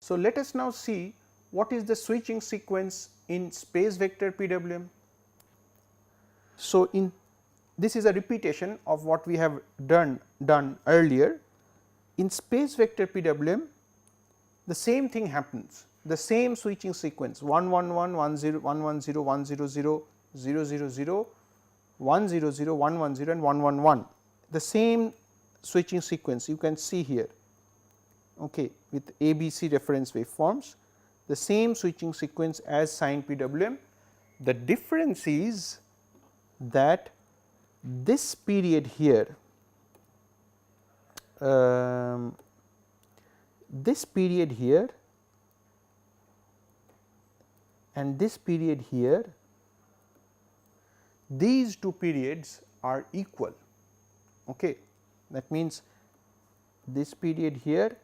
So, let us now see what is the switching sequence in space vector PWM. So, in this is a repetition of what we have done earlier. In space vector PWM, the same thing happens, the same switching sequence 1 1 1 1 0 1 1 0 1 0 0 0 0 0 1 0 0 1 1 0 and 1 1 1, the same switching sequence you can see here, okay, with ABC reference waveforms, the same switching sequence as sine PWM. The difference is that this period here, this period here and this period here, these two periods are equal. Okay. That means, this period here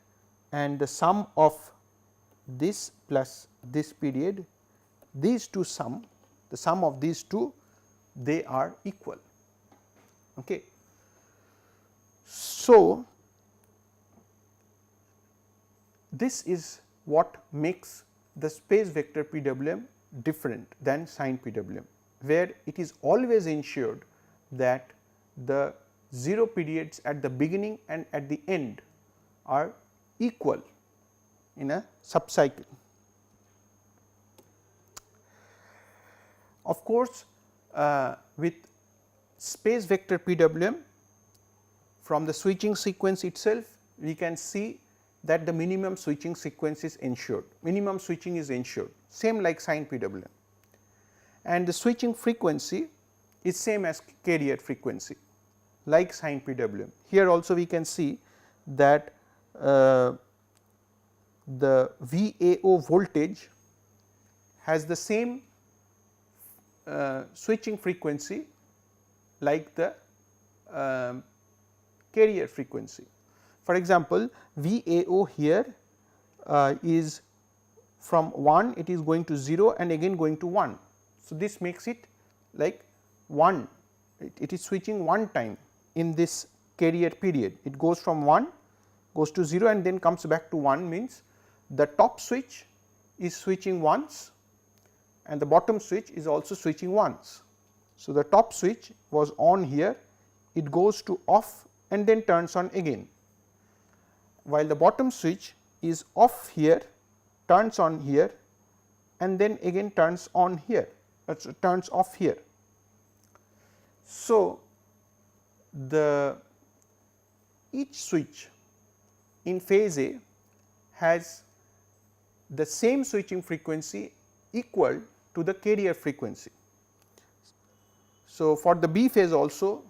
and the sum of this plus this period, these two sum, the sum of these two, they are equal. Okay. So, this is what makes the space vector PWM different than sine PWM, where it is always ensured that the 0 periods at the beginning and at the end are equal in a subcycle. Of course, with space vector PWM, from the switching sequence itself we can see that the minimum switching sequence is ensured, minimum switching is ensured, same like sine PWM, and the switching frequency is same as carrier frequency like sine PWM. Here also we can see that the VAO voltage has the same switching frequency like the carrier frequency. For example, VAO here is from 1, it is going to 0 and again going to 1. So, this makes it like 1, it is switching one time in this carrier period, it goes from 1 goes to 0 and then comes back to 1, means the top switch is switching once and the bottom switch is also switching once. So, the top switch was on here, it goes to off and then turns on again, while the bottom switch is off here, turns on here and then again turns on here, turns off here. So, each switch in phase A has the same switching frequency equal to the carrier frequency. So, for the B phase also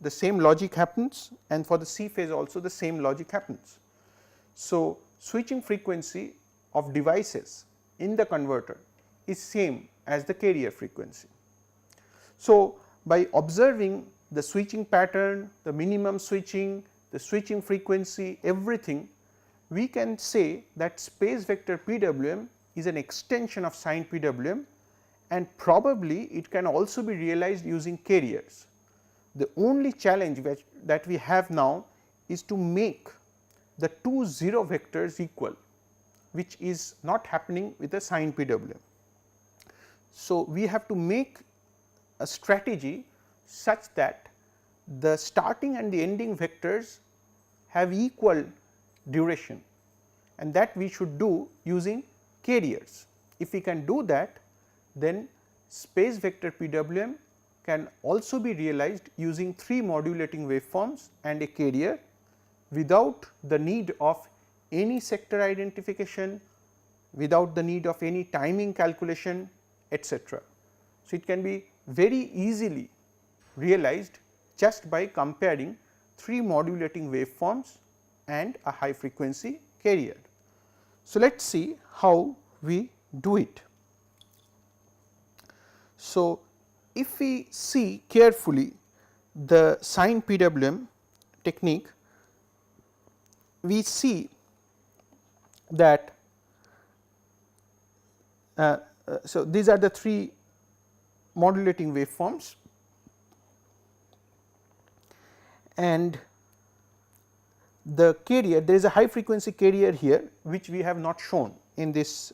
the same logic happens and for the C phase also the same logic happens. So, switching frequency of devices in the converter is same as the carrier frequency. So, by observing the switching pattern, the minimum switching, the switching frequency, everything, we can say that space vector PWM is an extension of sine PWM and probably it can also be realized using carriers. The only challenge that we have now is to make the two 0 vectors equal, which is not happening with a sine PWM. So, we have to make a strategy such that the starting and the ending vectors have equal duration, and that we should do using carriers. If we can do that, then space vector PWM can also be realized using 3 modulating waveforms and a carrier without the need of any sector identification, without the need of any timing calculation, etc. So, it can be very easily realized just by comparing 3 modulating waveforms and a high frequency carrier. So, let us see how we do it. So, if we see carefully the sine PWM technique, we see that so these are the 3 modulating waveforms, and the carrier, there is a high frequency carrier here which we have not shown in this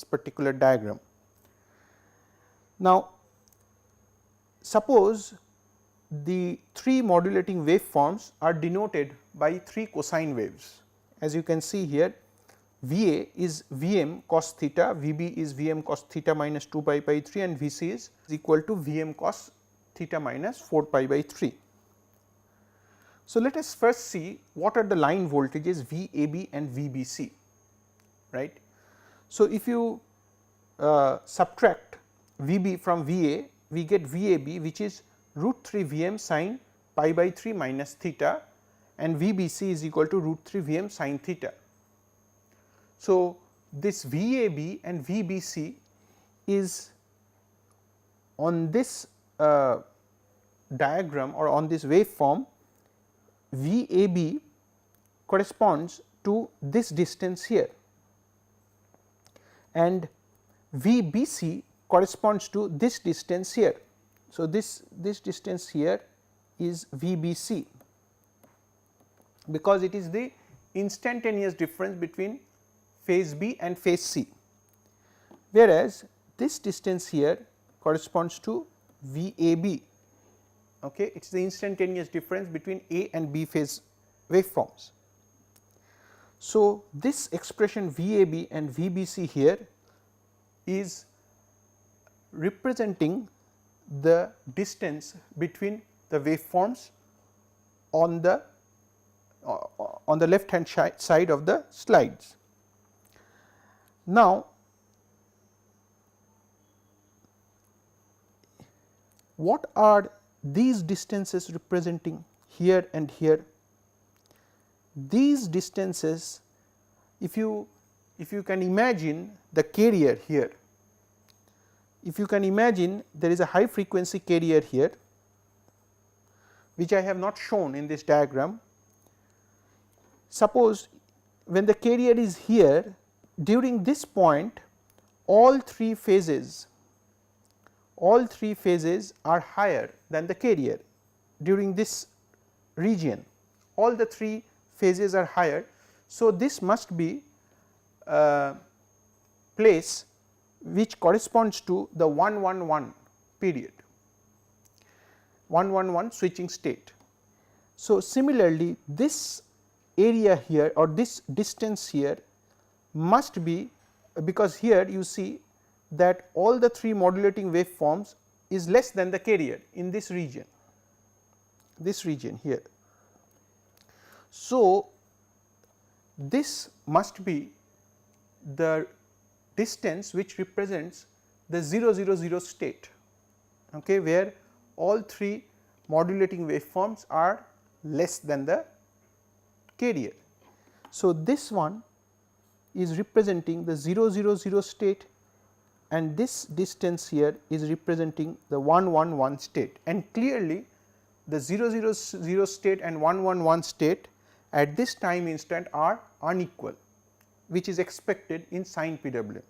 particular diagram. Now, suppose the 3 modulating waveforms are denoted by 3 cosine waves. As you can see here, V A is V m cos theta, V B is V m cos theta minus 2 pi by 3, and V C is equal to V m cos theta minus 4 pi by 3. So, let us first see what are the line voltages V A B and V B C, right. So, if you subtract V B from V A, we get V A B, which is root 3 V m sin pi by 3 minus theta, and V B C is equal to root 3 V m sin theta. So, this V A B and V B C is on this diagram or on this waveform. V A B corresponds to this distance here, and V B C corresponds to this distance here. So, this distance here is V B C, because it is the instantaneous difference between phase B and phase C, whereas this distance here corresponds to V A B. Okay, it is the instantaneous difference between A and B phase waveforms. So, this expression V A B and V B C here is representing the distance between the waveforms on the left hand side of the slides. Now, what are these distances representing here and here? These distances, if you can imagine the carrier here, if you can imagine there is a high frequency carrier here which I have not shown in this diagram. Suppose when the carrier is here, during this point all three phases are higher than the carrier. During this region all the 3 phases are higher. So, this must be a place which corresponds to the 111 period, 111 switching state. So, similarly this area here or this distance here must be, because here you see that all the 3 modulating waveforms is less than the carrier in this region here. So, this must be the distance which represents the 000 state, okay, where all 3 modulating waveforms are less than the carrier. So, this one is representing the 000 state, and this distance here is representing the 111 state, and clearly the 000 state and 111 state at this time instant are unequal, which is expected in sine PWM.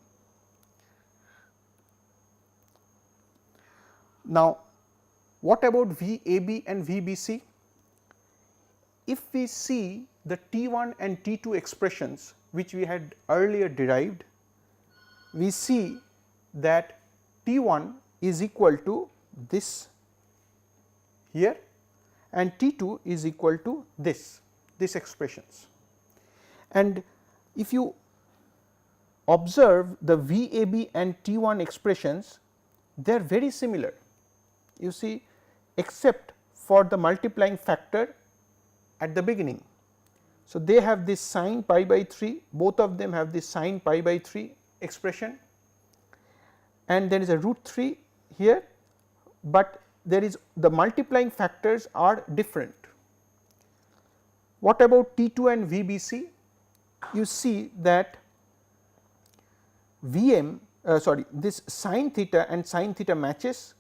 Now, what about VAB and VBC? If we see the T1 and T2 expressions which we had earlier derived, we see that T1 is equal to this here and T2 is equal to this expressions. And if you observe the VAB and T1 expressions, they are very similar, you see, except for the multiplying factor at the beginning. So, they have this sin pi by 3, both of them have this sin pi by 3 expression, and there is a root 3 here, but there is the multiplying factors are different. What about T2 and VBC? You see that this sin theta and sin theta matches,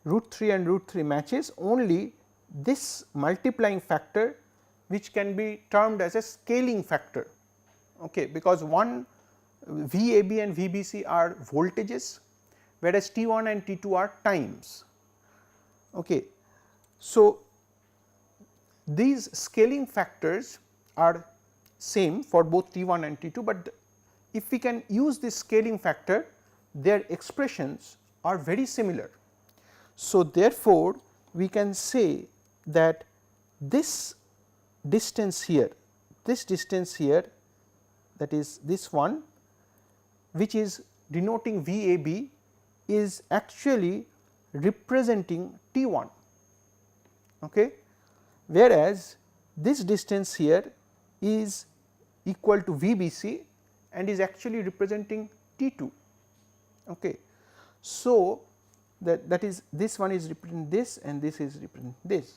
root 3 and root 3 matches, only this multiplying factor which can be termed as a scaling factor, okay, because one VAB and VBC are voltages, whereas T1 and T2 are times. Okay. So, these scaling factors are same for both T1 and T2, but if we can use this scaling factor, their expressions are very similar. So, therefore, we can say that this distance here, that is this one, which is denoting VAB, is actually representing T1, okay, whereas this distance here is equal to VBC and is actually representing T2. Okay. So, that is, this one is representing this and this is representing this.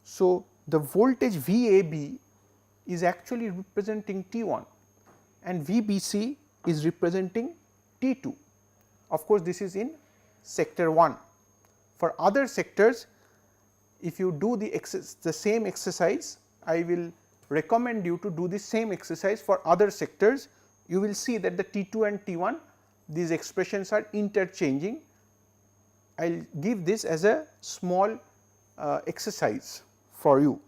So, the voltage VAB is actually representing T1 and VBC is representing T2. Of course, this is in sector 1. For other sectors, if you do the same exercise, I will recommend you to do the same exercise for other sectors. You will see that the T2 and T1, these expressions are interchanging. I will give this as a small exercise for you.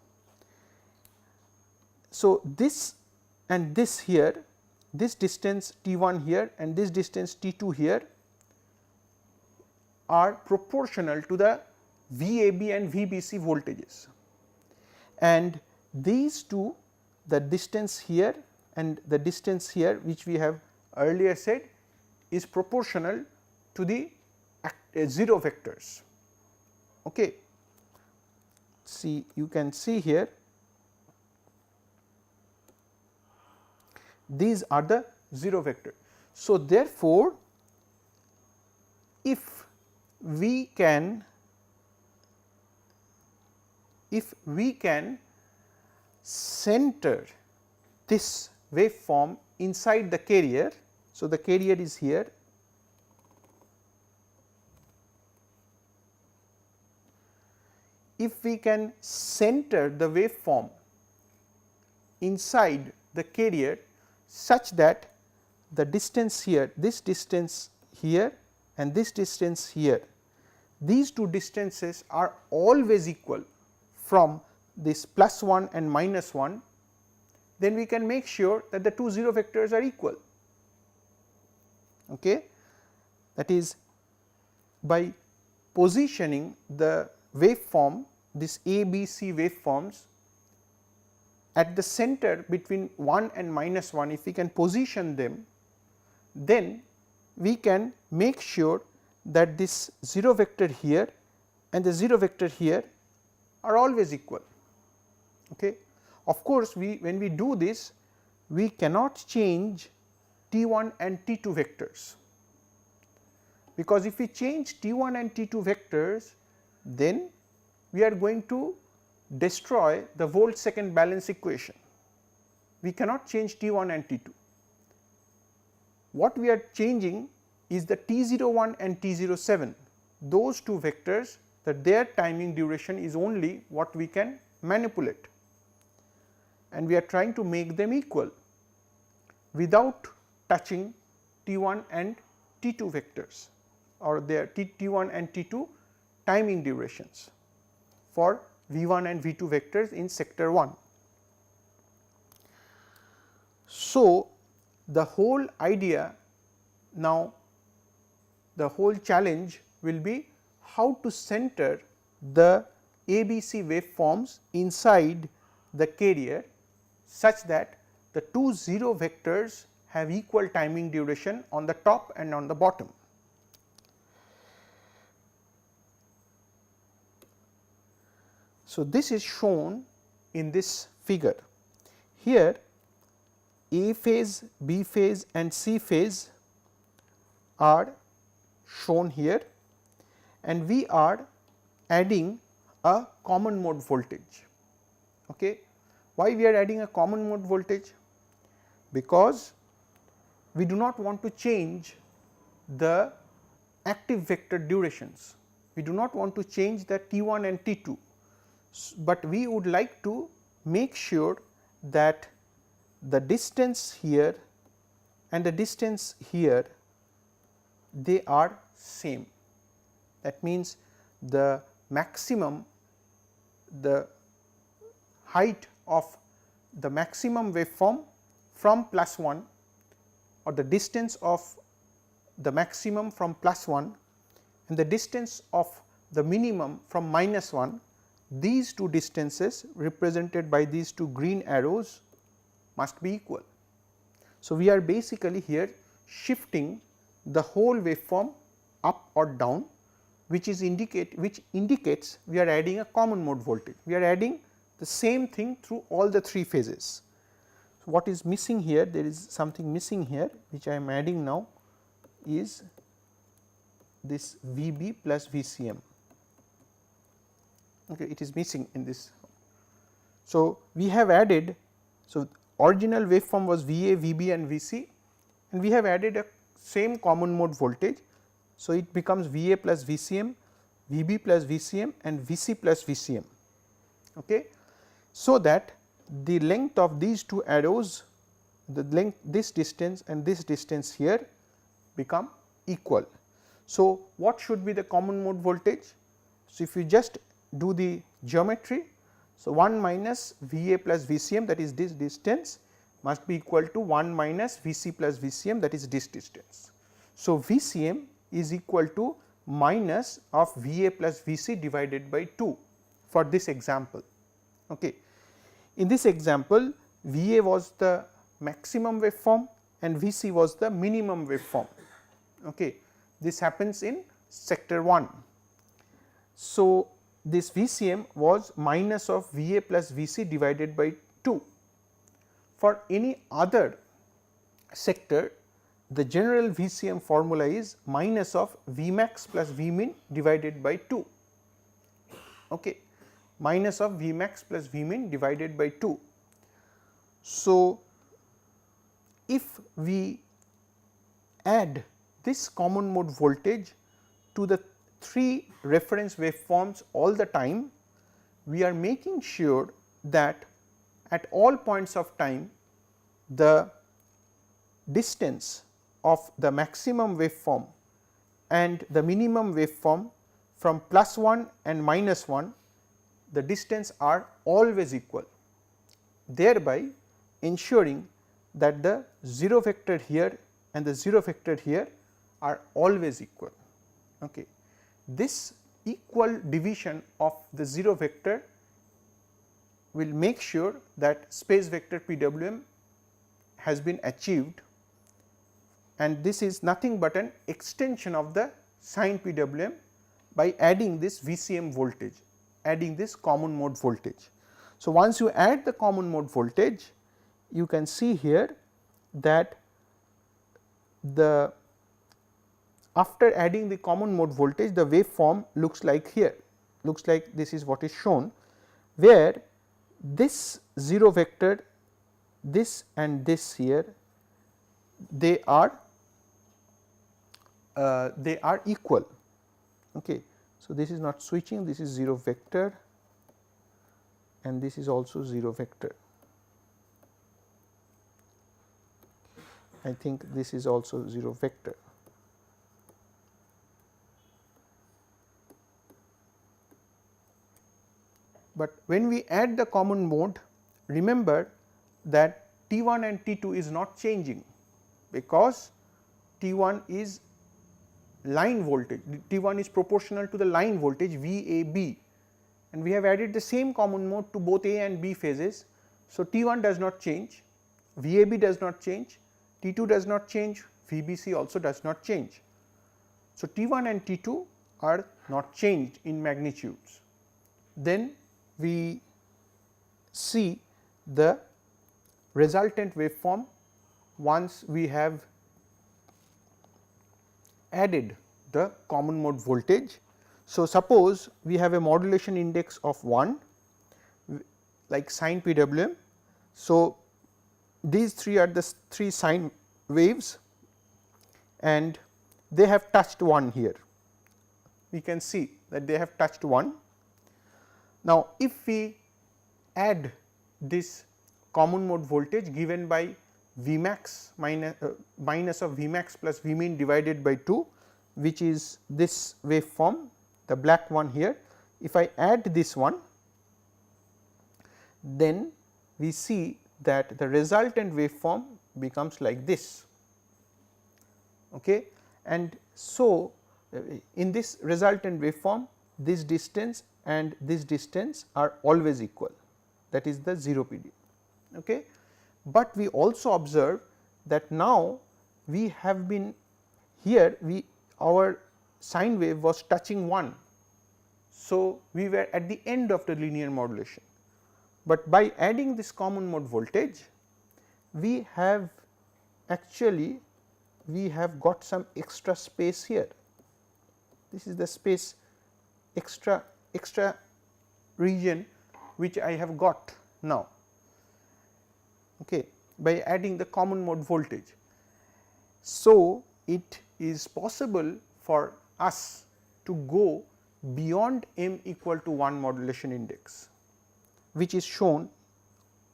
So, this and this here, this distance T1 here and this distance T2 here are proportional to the VAB and VBC voltages, and these two, the distance here and the distance here, which we have earlier said, is proportional to the 0 vectors. Okay. See, you can see here, these are the 0 vectors. So, therefore, if we can center this waveform inside the carrier. So, the carrier is here, if we can center the waveform inside the carrier such that the distance here, this distance here and this distance here, these two distances are always equal from this +1 and -1, then we can make sure that the two 0 vectors are equal. Okay. That is, by positioning the waveform, this A, B, C waveforms at the center between 1 and -1, if we can position them, then we can make sure that this 0 vector here and the 0 vector here are always equal. Okay. Of course, when we do this, we cannot change T1 and T2 vectors, because if we change T1 and T2 vectors, then we are going to destroy the volt second balance equation. We cannot change T1 and T2. What we are changing is the T01 and T07, those two vectors, that their timing duration is only what we can manipulate, and we are trying to make them equal without touching T1 and T2 vectors or their T1 and T2 timing durations for V1 and V2 vectors in sector 1. So, the whole idea now, the whole challenge will be how to center the ABC waveforms inside the carrier such that the two 0 vectors have equal timing duration on the top and on the bottom. So, this is shown in this figure. Here A phase, B phase and C phase are shown here, and we are adding a common mode voltage. Okay. Why we are adding a common mode voltage? Because we do not want to change the active vector durations, we do not want to change the T1 and T2, but we would like to make sure that the distance here and the distance here, they are same. That means, the maximum, the height of the maximum waveform from plus 1, or the distance of the maximum from plus 1 and the distance of the minimum from minus 1, these two distances represented by these two green arrows must be equal. So, we are basically here shifting the whole waveform up or down, which indicates we are adding a common mode voltage. We are adding the same thing through all the 3 phases. So, what is missing here? There is something missing here which I am adding now is this VB plus VCM. Okay, it is missing in this. So, we have added, so original waveform was VA, VB and VC, and we have added a same common mode voltage. So, it becomes VA plus VCM, VB plus VCM and VC plus VCM. Okay. So, that the length of these two arrows, the length, this distance and this distance here become equal. So, what should be the common mode voltage? So, if you just do the geometry, so 1 minus VA plus VCM, that is this distance, must be equal to 1 minus VC plus VCM, that is this distance. So, VCM is equal to minus of VA plus VC divided by 2 for this example. Okay. In this example, VA was the maximum waveform and VC was the minimum waveform. Okay. This happens in sector 1. So, this VCM was minus of VA plus VC divided by 2. For any other sector, the general VCM formula is minus of Vmax plus Vmin divided by 2. Okay. Minus of Vmax plus Vmin divided by 2. So, if we add this common mode voltage to the 3 reference waveforms all the time, we are making sure that at all points of time the distance of the maximum waveform and the minimum waveform from plus 1 and minus 1, the distance are always equal, thereby ensuring that the 0 vector here and the 0 vector here are always equal. Okay. This equal division of the 0 vector will make sure that space vector PWM has been achieved, and this is nothing but an extension of the sign PWM by adding this VCM voltage, adding this common mode voltage. So, once you add the common mode voltage, you can see here that the after adding the common mode voltage, the waveform looks like here, looks like this is what is shown, where this 0 vector, this and this here, they are equal. Okay. So, this is not switching, this is 0 vector and this is also 0 vector. I think this is also 0 vector. But when we add the common mode, remember that T1 and T2 is not changing, because T1 is line voltage, T1 is proportional to the line voltage VAB, and we have added the same common mode to both A and B phases. So, T1 does not change, VAB does not change, T2 does not change, VBC also does not change. So, T1 and T2 are not changed in magnitudes. Then we see the resultant waveform once we have added the common mode voltage. So, suppose we have a modulation index of 1 like sine PWM. So, these 3 are the 3 sine waves and they have touched 1 here. We can see that they have touched 1. Now, if we add this common mode voltage given by Vmax minus of Vmax plus Vmin divided by 2, which is this waveform, the black one here. If I add this one, then we see that the resultant waveform becomes like this. Okay. And so, in this resultant waveform, this distance and this distance are always equal, that is the 0 PD. Okay. But we also observe that now we have been here, our sine wave was touching 1. So, we were at the end of the linear modulation, but by adding this common mode voltage, we have actually got some extra space here. This is the space extra region which I have got now, okay, by adding the common mode voltage. So, it is possible for us to go beyond m equal to 1 modulation index, which is shown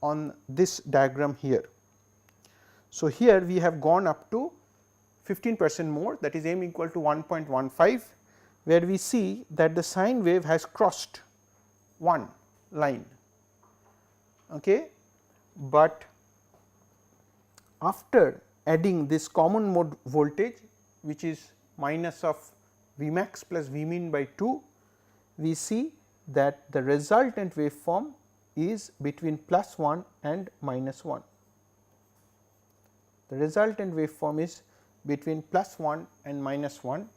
on this diagram here. So, here we have gone up to 15% more, that is m equal to 1.15, where we see that the sine wave has crossed 1 line. Okay. But after adding this common mode voltage, which is minus of V max plus V min by 2, we see that the resultant waveform is between plus 1 and minus 1. The resultant waveform is between plus 1 and minus 1,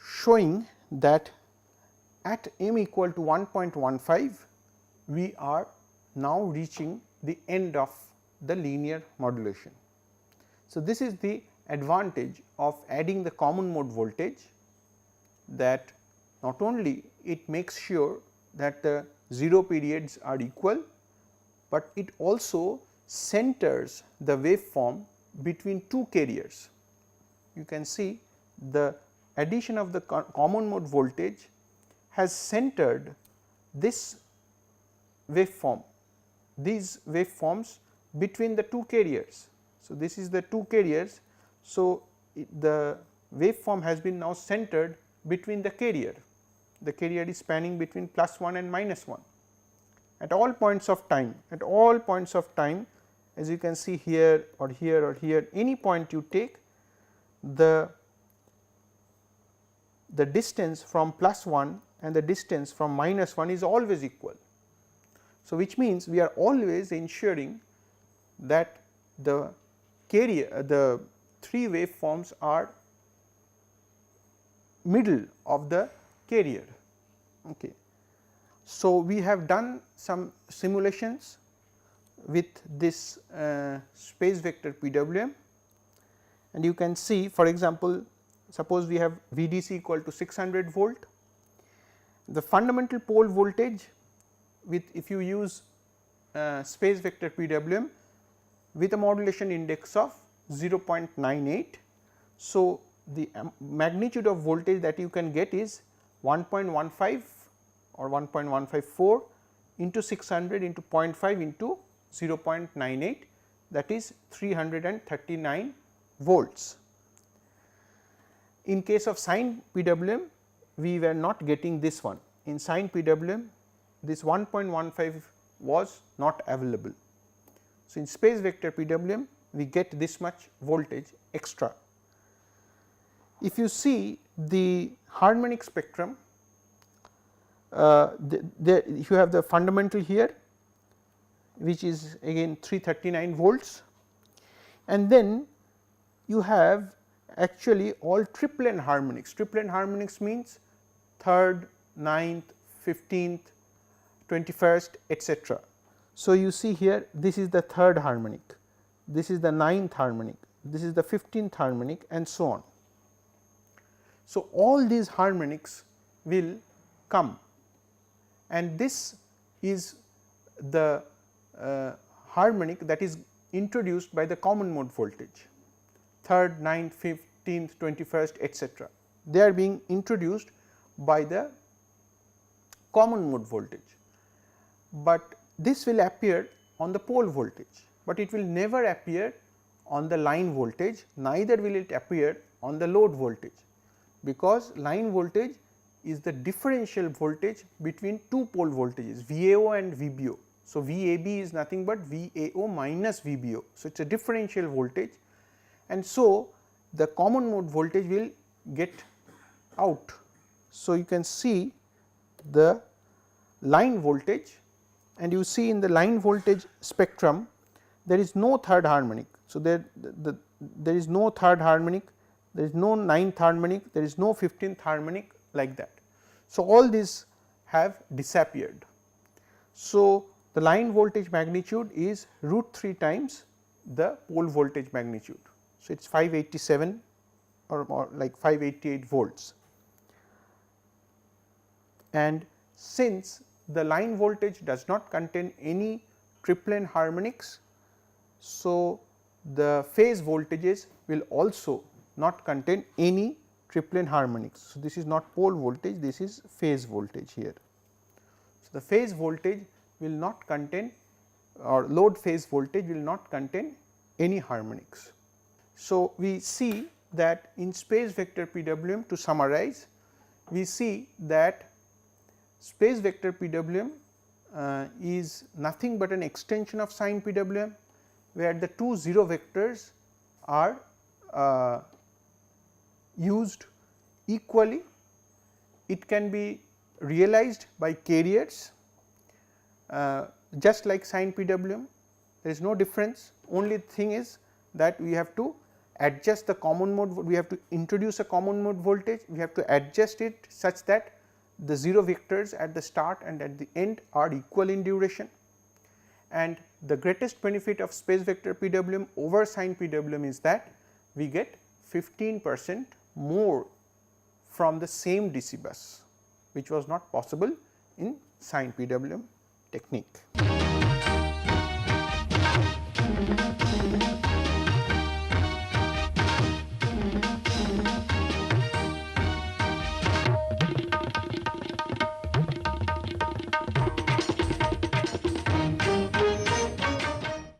showing that at m equal to 1.15, we are now reaching the end of the linear modulation. So, this is the advantage of adding the common mode voltage, that not only it makes sure that the 0 periods are equal, but it also centers the waveform between two carriers. You can see the addition of the common mode voltage has centered this waveform, these waveforms between the two carriers. So, this is the two carriers. So, the waveform has been now centered between the carrier is spanning between plus 1 and minus 1 at all points of time, as you can see here or here or here, any point you take, the distance from plus 1 and the distance from minus 1 is always equal. So, which means we are always ensuring that the carrier, the three waveforms are middle of the carrier. Okay. So, we have done some simulations with this space vector PWM, and you can see, for example, suppose we have VDC equal to 600 volt, the fundamental pole voltage with, if you use space vector PWM with a modulation index of 0.98. So, the magnitude of voltage that you can get is 1.15 or 1.154 into 600 into 0.5 into 0.98, that is 339 volts. In case of sine PWM, we were not getting this one. In sine PWM, this 1.15 was not available. So, in space vector PWM, we get this much voltage extra. If you see the harmonic spectrum, you have the fundamental here, which is again 339 volts, and then you have actually all triplet harmonics. Triplet harmonics means 3rd, 9th, 15th, 21st, etc. So, you see here, this is the 3rd harmonic, this is the 9th harmonic, this is the 15th harmonic, and so on. So, all these harmonics will come, and this is the harmonic that is introduced by the common mode voltage, 3rd, 9th, 15th, 21st, etc. They are being introduced by the common mode voltage, but this will appear on the pole voltage, but it will never appear on the line voltage, neither will it appear on the load voltage, because line voltage is the differential voltage between two pole voltages, VAO and VBO. So, VAB is nothing but VAO minus VBO. So, it is a differential voltage, and so the common mode voltage will get out. So, you can see the line voltage, and you see in the line voltage spectrum there is no third harmonic. So, there is no third harmonic, there is no ninth harmonic, there is no 15th harmonic, like that. So, all these have disappeared. So, the line voltage magnitude is root 3 times the pole voltage magnitude. So, it is 587 or like 588 volts, and since the line voltage does not contain any triplen harmonics, so the phase voltages will also not contain any triplen harmonics. So, this is not pole voltage, this is phase voltage here. So, the phase voltage will not contain, or load phase voltage will not contain any harmonics. So, we see that in space vector PWM, to summarize, we see that space vector PWM is nothing but an extension of sign PWM, where the two 0 vectors are used equally. It can be realized by carriers just like sign PWM, there is no difference. Only thing is that we have to adjust the common mode, we have to introduce a common mode voltage, we have to adjust it such that the 0 vectors at the start and at the end are equal in duration. And the greatest benefit of space vector PWM over sign PWM is that we get 15% more from the same DC bus, which was not possible in sign PWM technique.